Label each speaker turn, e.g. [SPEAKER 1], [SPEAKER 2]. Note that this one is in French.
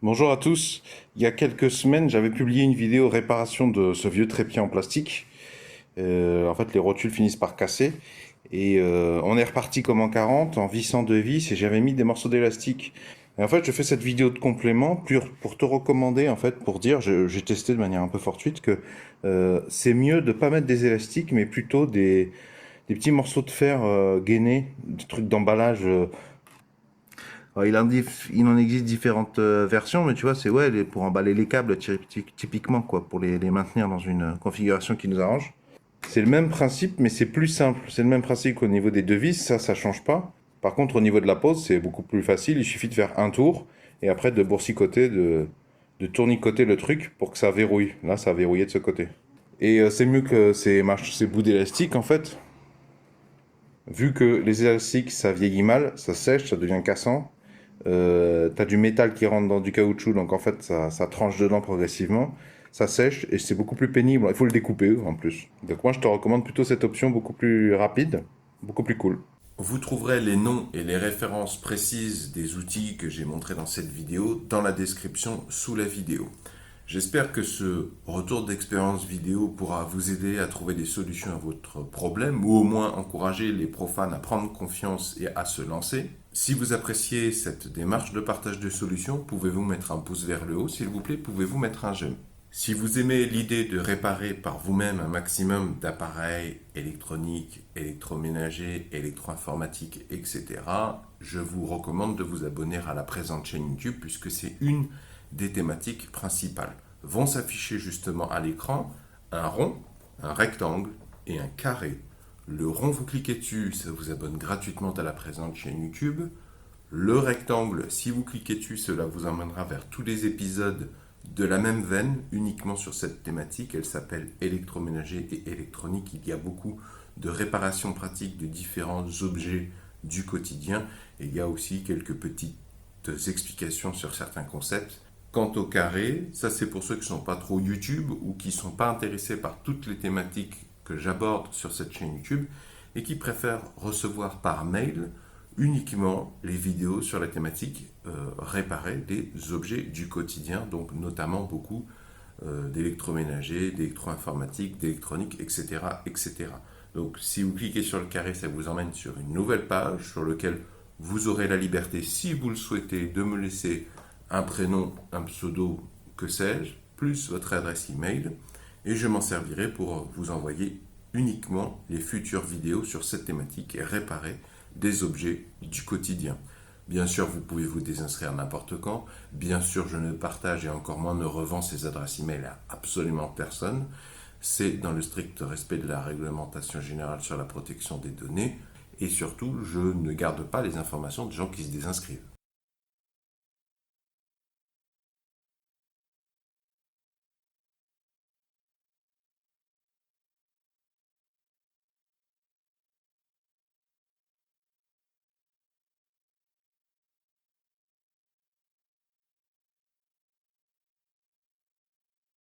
[SPEAKER 1] Bonjour à tous. Il y a quelques semaines, j'avais publié une vidéo réparation de ce vieux trépied en plastique. En fait, les rotules finissent par casser. Et on est reparti comme en 40, en vissant deux vis, et j'avais mis des morceaux d'élastique. Et en fait, je fais cette vidéo de complément pour te recommander, en fait, pour dire, j'ai testé de manière un peu fortuite, que c'est mieux de pas mettre des élastiques, mais plutôt des petits morceaux de fer gainés, des trucs d'emballage. Alors, il en existe différentes versions, mais tu vois, c'est ouais, pour emballer les câbles typiquement, quoi, pour les maintenir dans une configuration qui nous arrange. C'est le même principe, mais c'est plus simple. C'est le même principe qu'au niveau des devises, ça change pas. Par contre, au niveau de la pose, c'est beaucoup plus facile. Il suffit de faire un tour et après de boursicoter, de tournicoter le truc pour que ça verrouille. Là, ça a verrouillé de ce côté. Et c'est mieux que ces bouts d'élastique, en fait. Vu que les élastiques, ça vieillit mal, ça sèche, ça devient cassant. T'as du métal qui rentre dans du caoutchouc, donc en fait ça tranche dedans progressivement, ça sèche et c'est beaucoup plus pénible. Il faut le découper en plus. Donc moi je te recommande plutôt cette option beaucoup plus rapide, beaucoup plus cool.
[SPEAKER 2] Vous trouverez les noms et les références précises des outils que j'ai montrés dans cette vidéo dans la description sous la vidéo. J'espère que ce retour d'expérience vidéo pourra vous aider à trouver des solutions à votre problème ou au moins encourager les profanes à prendre confiance et à se lancer. Si vous appréciez cette démarche de partage de solutions, pouvez-vous mettre un pouce vers le haut, s'il vous plaît, pouvez-vous mettre un j'aime. Si vous aimez l'idée de réparer par vous-même un maximum d'appareils électroniques, électroménagers, électro-informatiques, etc., je vous recommande de vous abonner à la présente chaîne YouTube puisque c'est une des thématiques principales. Vont s'afficher justement à l'écran un rond, un rectangle et un carré. Le rond, vous cliquez dessus, ça vous abonne gratuitement à la présente chaîne YouTube. Le rectangle, si vous cliquez dessus, cela vous emmènera vers tous les épisodes de la même veine, uniquement sur cette thématique. Elle s'appelle électroménager et électronique. Il y a beaucoup de réparations pratiques de différents objets du quotidien. Et il y a aussi quelques petites explications sur certains concepts. Quant au carré, ça c'est pour ceux qui ne sont pas trop YouTube ou qui ne sont pas intéressés par toutes les thématiques que j'aborde sur cette chaîne YouTube et qui préfèrent recevoir par mail uniquement les vidéos sur la thématique réparer des objets du quotidien, donc notamment beaucoup d'électroménager, d'électro-informatique, d'électronique, etc., etc. Donc si vous cliquez sur le carré, ça vous emmène sur une nouvelle page sur laquelle vous aurez la liberté, si vous le souhaitez, de me laisser un prénom, un pseudo, que sais-je, plus votre adresse email, et je m'en servirai pour vous envoyer uniquement les futures vidéos sur cette thématique et réparer des objets du quotidien. Bien sûr, vous pouvez vous désinscrire n'importe quand. Bien sûr, je ne partage et encore moins ne revends ces adresses email à absolument personne. C'est dans le strict respect de la réglementation générale sur la protection des données. Et surtout, je ne garde pas les informations de gens qui se désinscrivent.